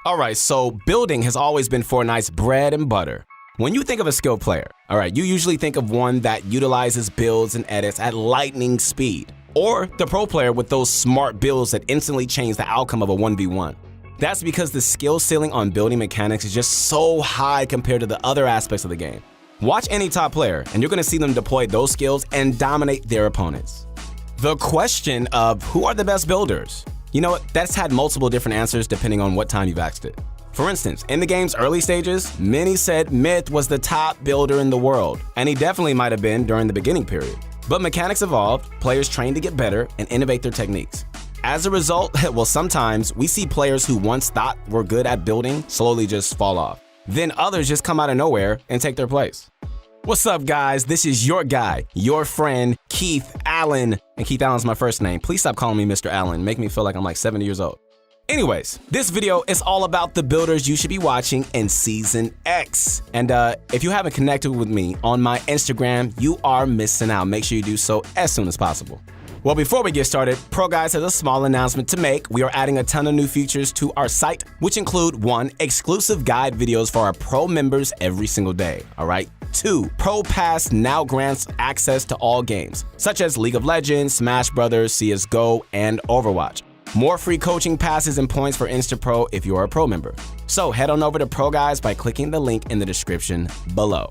Alright, so building has always been Fortnite's bread and butter. When you think of a skilled player, you usually think of one that utilizes builds and edits at lightning speed, or the pro player with those smart builds that instantly change the outcome of a 1v1. That's because the skill ceiling on building mechanics is just so high compared to the other aspects of the game. Watch any top player, and you're going to see them deploy those skills and dominate their opponents. The question of who are the best builders? You know what, that's had multiple different answers depending on what time you've asked it. For instance, in the game's early stages, many said Myth was the top builder in the world, and he definitely might have been during the beginning period. But mechanics evolved, players trained to get better and innovate their techniques. As a result, well, sometimes we see players who once thought were good at building slowly just fall off. Then others just come out of nowhere and take their place. What's up, guys? This is your guy, your friend, Keith Allen. And Keith Allen's my first name. Please stop calling me Mr. Allen. Make me feel like I'm like 70 years old. Anyways, this video is all about the builders you should be watching in Season X. And if you haven't connected with me on my Instagram, you are missing out. Make sure you do so as soon as possible. Well, before we get started, Pro Guys has a small announcement to make. We are adding a ton of new features to our site, which include 1, exclusive guide videos for our Pro members every single day, all right? 2, Pro Pass now grants access to all games, such as League of Legends, Smash Brothers, CSGO, and Overwatch. More free coaching passes and points for InstaPro if you are a Pro member. So head on over to Pro Guys by clicking the link in the description below.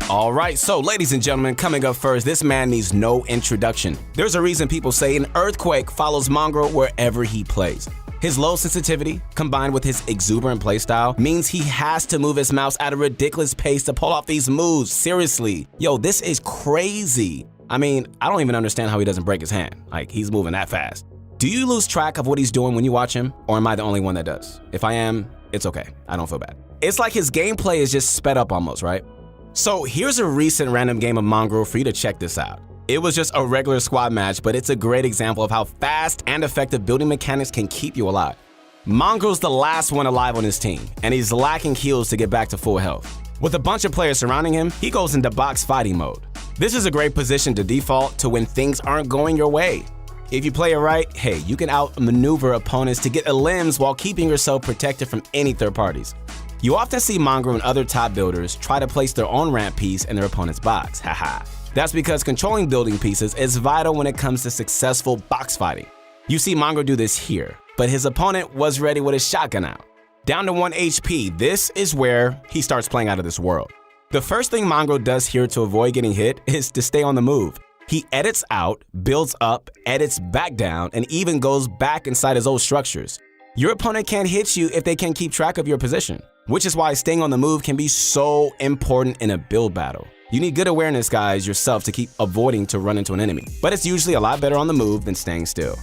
All right, so ladies and gentlemen, coming up first, this man needs no introduction. There's a reason people say an earthquake follows Mongrel wherever he plays. His low sensitivity, combined with his exuberant playstyle, means he has to move his mouse at a ridiculous pace to pull off these moves. Seriously, yo, this is crazy. I mean, I don't even understand how he doesn't break his hand. Like, he's moving that fast. Do you lose track of what he's doing when you watch him, or am I the only one that does? If I am, it's okay. I don't feel bad. It's like his gameplay is just sped up almost, right? So here's a recent random game of Mongrel for you to check this out. It was just a regular squad match, but it's a great example of how fast and effective building mechanics can keep you alive. Mongrel's the last one alive on his team, and he's lacking heals to get back to full health. With a bunch of players surrounding him, he goes into box fighting mode. This is a great position to default to when things aren't going your way. If you play it right, hey, you can outmaneuver opponents to get limbs while keeping yourself protected from any third parties. You often see Mongrel and other top builders try to place their own ramp piece in their opponent's box, haha. That's because controlling building pieces is vital when it comes to successful box fighting. You see Mongrel do this here, but his opponent was ready with his shotgun out. Down to 1 HP, this is where he starts playing out of this world. The first thing Mongrel does here to avoid getting hit is to stay on the move. He edits out, builds up, edits back down, and even goes back inside his old structures. Your opponent can't hit you if they can't keep track of your position, which is why staying on the move can be so important in a build battle. You need good awareness, guys, yourself to keep avoiding to run into an enemy, but it's usually a lot better on the move than staying still.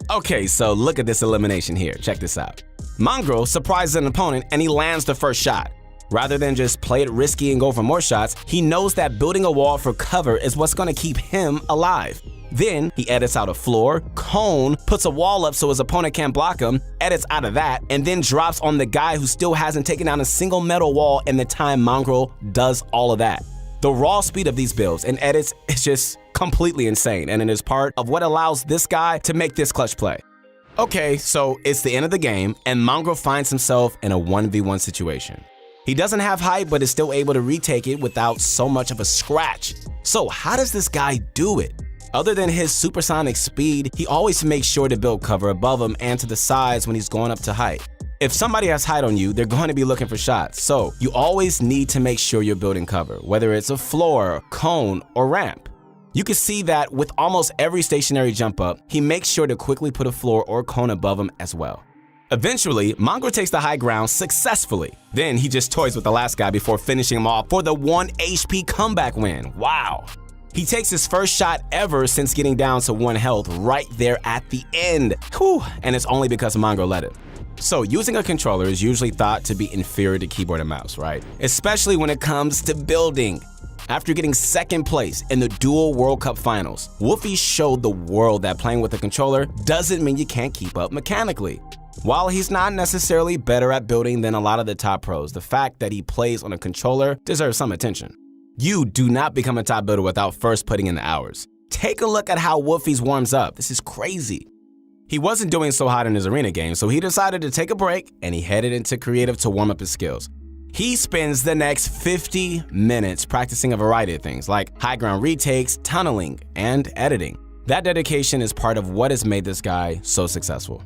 Okay, so look at this elimination here. Check this out. Mongrel surprises an opponent and he lands the first shot. Rather than just play it risky and go for more shots, he knows that building a wall for cover is what's going to keep him alive. Then he edits out a floor, cone, puts a wall up so his opponent can't block him, edits out of that, and then drops on the guy who still hasn't taken down a single metal wall in the time Mongrel does all of that. The raw speed of these builds and edits is just completely insane, and it is part of what allows this guy to make this clutch play. Okay, so it's the end of the game, and Mongrel finds himself in a 1v1 situation. He doesn't have height, but is still able to retake it without so much of a scratch. So how does this guy do it? Other than his supersonic speed, he always makes sure to build cover above him and to the sides when he's going up to height. If somebody has height on you, they're going to be looking for shots, so you always need to make sure you're building cover, whether it's a floor, cone, or ramp. You can see that with almost every stationary jump up, he makes sure to quickly put a floor or cone above him as well. Eventually, Mongrel takes the high ground successfully. Then he just toys with the last guy before finishing him off for the 1 HP comeback win. Wow. He takes his first shot ever since getting down to 1 health right there at the end. Whew, and it's only because Mongrel let it. So using a controller is usually thought to be inferior to keyboard and mouse, right? Especially when it comes to building. After getting second place in the Dual World Cup Finals, Wolfie showed the world that playing with a controller doesn't mean you can't keep up mechanically. While he's not necessarily better at building than a lot of the top pros, the fact that he plays on a controller deserves some attention. You do not become a top builder without first putting in the hours. Take a look at how Wolfies warms up. This is crazy. He wasn't doing so hot in his arena game, so he decided to take a break and he headed into creative to warm up his skills. He spends the next 50 minutes practicing a variety of things like high ground retakes, tunneling, and editing. That dedication is part of what has made this guy so successful.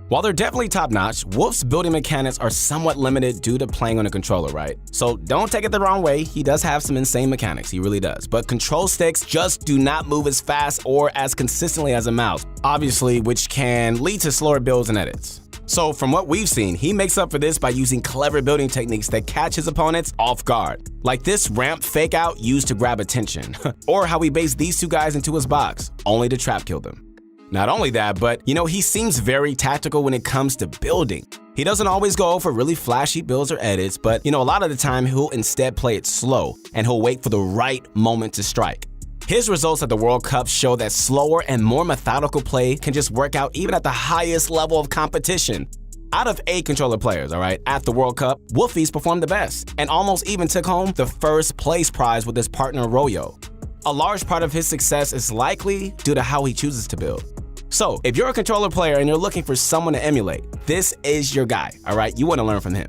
While they're definitely top-notch, Wolf's building mechanics are somewhat limited due to playing on a controller, right? So don't take it the wrong way, he does have some insane mechanics, he really does. But control sticks just do not move as fast or as consistently as a mouse, obviously, which can lead to slower builds and edits. So from what we've seen, he makes up for this by using clever building techniques that catch his opponents off guard. Like this ramp fake out used to grab attention, or how he based these two guys into his box, only to trap kill them. Not only that, but he seems very tactical when it comes to building. He doesn't always go for really flashy builds or edits, but a lot of the time he'll instead play it slow and he'll wait for the right moment to strike. His results at the World Cup show that slower and more methodical play can just work out even at the highest level of competition. Out of 8 controller players, at the World Cup, Wolfies performed the best and almost even took home the first place prize with his partner Royo. A large part of his success is likely due to how he chooses to build. So, if you're a controller player and you're looking for someone to emulate, this is your guy, You want to learn from him.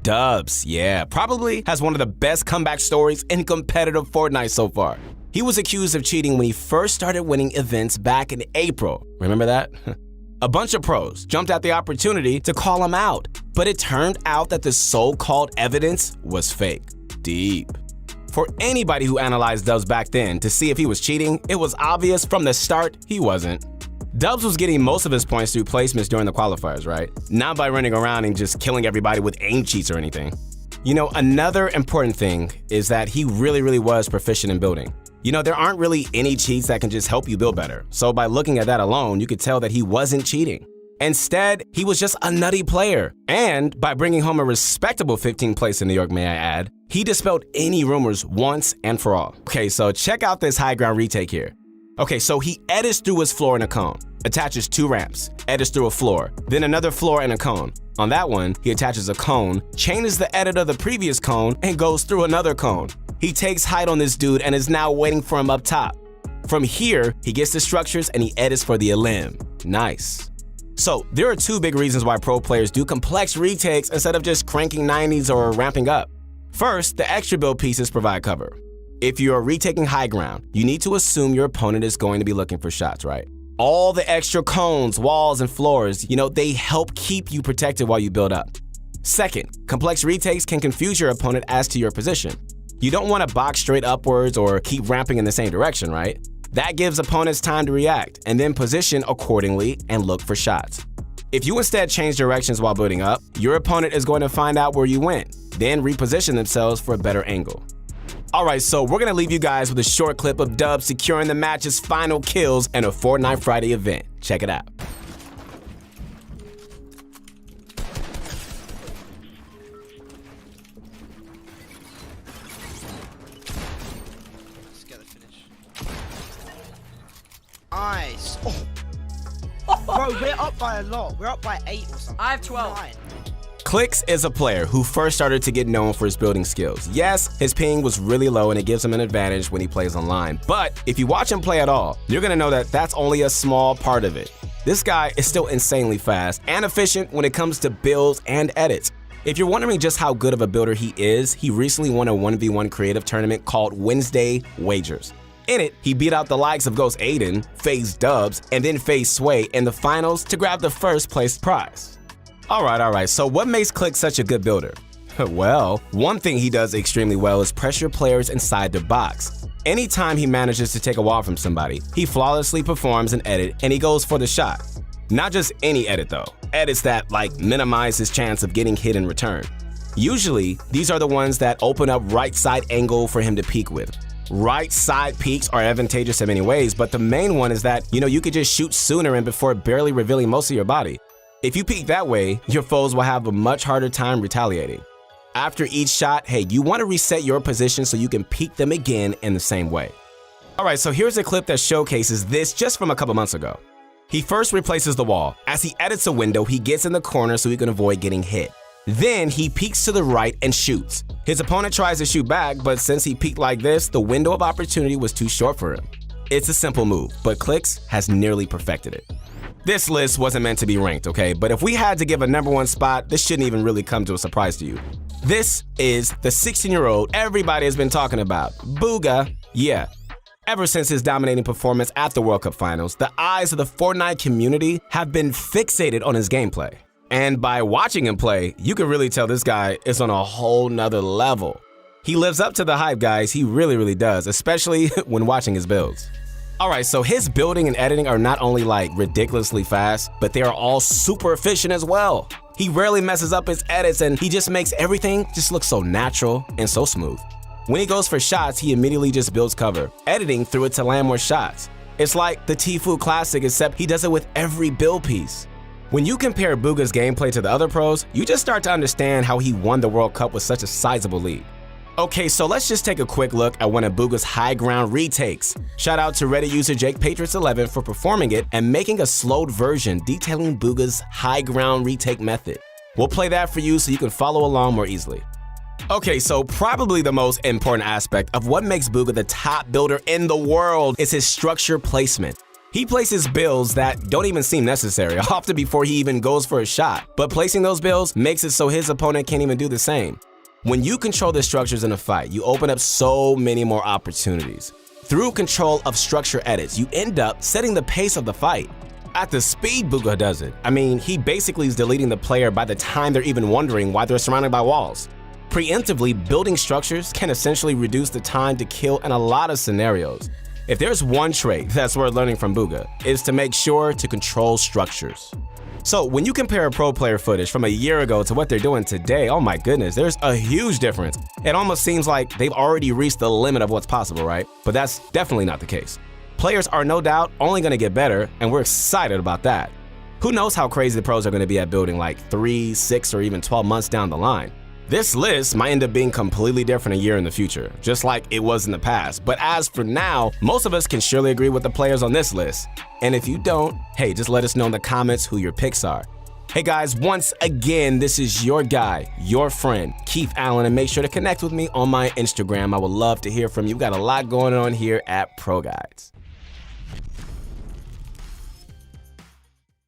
Dubs, yeah, probably has one of the best comeback stories in competitive Fortnite so far. He was accused of cheating when he first started winning events back in April. Remember that? A bunch of pros jumped at the opportunity to call him out, but it turned out that the so-called evidence was fake. Deep. For anybody who analyzed Dubs back then to see if he was cheating, it was obvious from the start he wasn't. Dubs was getting most of his points through placements during the qualifiers, Not by running around and just killing everybody with aim cheats or anything. Another important thing is that he really was proficient in building. There aren't really any cheats that can just help you build better. So by looking at that alone, you could tell that he wasn't cheating. Instead, he was just a nutty player. And by bringing home a respectable 15th place in New York, may I add, he dispelled any rumors once and for all. Okay, so check out this high ground retake here. Okay, so he edits through his floor in a cone, attaches 2 ramps, edits through a floor, then another floor and a cone. On that one, he attaches a cone, changes the edit of the previous cone, and goes through another cone. He takes height on this dude and is now waiting for him up top. From here, he gets the structures and he edits for the elim. Nice. So there are 2 big reasons why pro players do complex retakes instead of just cranking 90s or ramping up. First, the extra build pieces provide cover. If you are retaking high ground, you need to assume your opponent is going to be looking for shots, All the extra cones, walls, and floors, they help keep you protected while you build up. Second, complex retakes can confuse your opponent as to your position. You don't want to box straight upwards or keep ramping in the same direction, That gives opponents time to react and then position accordingly and look for shots. If you instead change directions while building up, your opponent is going to find out where you went, then reposition themselves for a better angle. Alright, so we're gonna leave you guys with a short clip of Dubs securing the match's final kills in a Fortnite Friday event. Check it out. Let's get the finish. Nice. Oh. Bro, we're up by a lot. We're up by 8 or something. I have 12. 9. Clix is a player who first started to get known for his building skills. Yes, his ping was really low and it gives him an advantage when he plays online, but if you watch him play at all, you're gonna know that that's only a small part of it. This guy is still insanely fast and efficient when it comes to builds and edits. If you're wondering just how good of a builder he is, he recently won a 1v1 creative tournament called Wednesday Wagers. In it, he beat out the likes of Ghost Aiden, FaZe Dubs, and then FaZe Sway in the finals to grab the first place prize. Alright, so what makes Clix such a good builder? Well, one thing he does extremely well is pressure players inside the box. Anytime he manages to take a wall from somebody, he flawlessly performs an edit and he goes for the shot. Not just any edit though, edits that minimize his chance of getting hit in return. Usually, these are the ones that open up right side angle for him to peek with. Right side peeks are advantageous in many ways, but the main one is that, you could just shoot sooner and before barely revealing most of your body. If you peek that way, your foes will have a much harder time retaliating. After each shot, hey, you want to reset your position so you can peek them again in the same way. Alright, so here's a clip that showcases this just from a couple months ago. He first replaces the wall. As he edits a window, he gets in the corner so he can avoid getting hit. Then he peeks to the right and shoots. His opponent tries to shoot back, but since he peeked like this, the window of opportunity was too short for him. It's a simple move, but Clicks has nearly perfected it. This list wasn't meant to be ranked, okay? But if we had to give a number one spot, this shouldn't even really come to a surprise to you. This is the 16-year-old everybody has been talking about, Bugha. Yeah. Ever since his dominating performance at the World Cup Finals, the eyes of the Fortnite community have been fixated on his gameplay. And by watching him play, you can really tell this guy is on a whole nother level. He lives up to the hype, guys. He really does, especially when watching his builds. Alright, so his building and editing are not only like ridiculously fast, but they are all super efficient as well. He rarely messes up his edits and he just makes everything just look so natural and so smooth. When he goes for shots, he immediately just builds cover, editing through it to land more shots. It's like the Tfue Classic, except he does it with every build piece. When you compare Bugha's gameplay to the other pros, you just start to understand how he won the World Cup with such a sizable lead. Okay, so let's just take a quick look at one of Bugha's high ground retakes. Shout out to Reddit user JakePatriots11 for performing it and making a slowed version detailing Bugha's high ground retake method. We'll play that for you so you can follow along more easily. Okay, so probably the most important aspect of what makes Bugha the top builder in the world is his structure placement. He places builds that don't even seem necessary, often before he even goes for a shot, but placing those builds makes it so his opponent can't even do the same. When you control the structures in a fight, you open up so many more opportunities. Through control of structure edits, you end up setting the pace of the fight. At the speed Bugha does it, I mean, he basically is deleting the player by the time they're even wondering why they're surrounded by walls. Preemptively building structures can essentially reduce the time to kill in a lot of scenarios. If there's one trait that's worth learning from Bugha, it's to make sure to control structures. So when you compare pro player footage from a year ago to what they're doing today, oh my goodness, there's a huge difference. It almost seems like they've already reached the limit of what's possible, right? But that's definitely not the case. Players are no doubt only going to get better, and we're excited about that. Who knows how crazy the pros are going to be at building like 3, 6, or even 12 months down the line. This list might end up being completely different a year in the future, just like it was in the past. But as for now, most of us can surely agree with the players on this list. And if you don't, hey, just let us know in the comments who your picks are. Hey guys, once again, this is your guy, your friend, Keith Allen, and make sure to connect with me on my Instagram. I would love to hear from you. We've got a lot going on here at Pro Guides.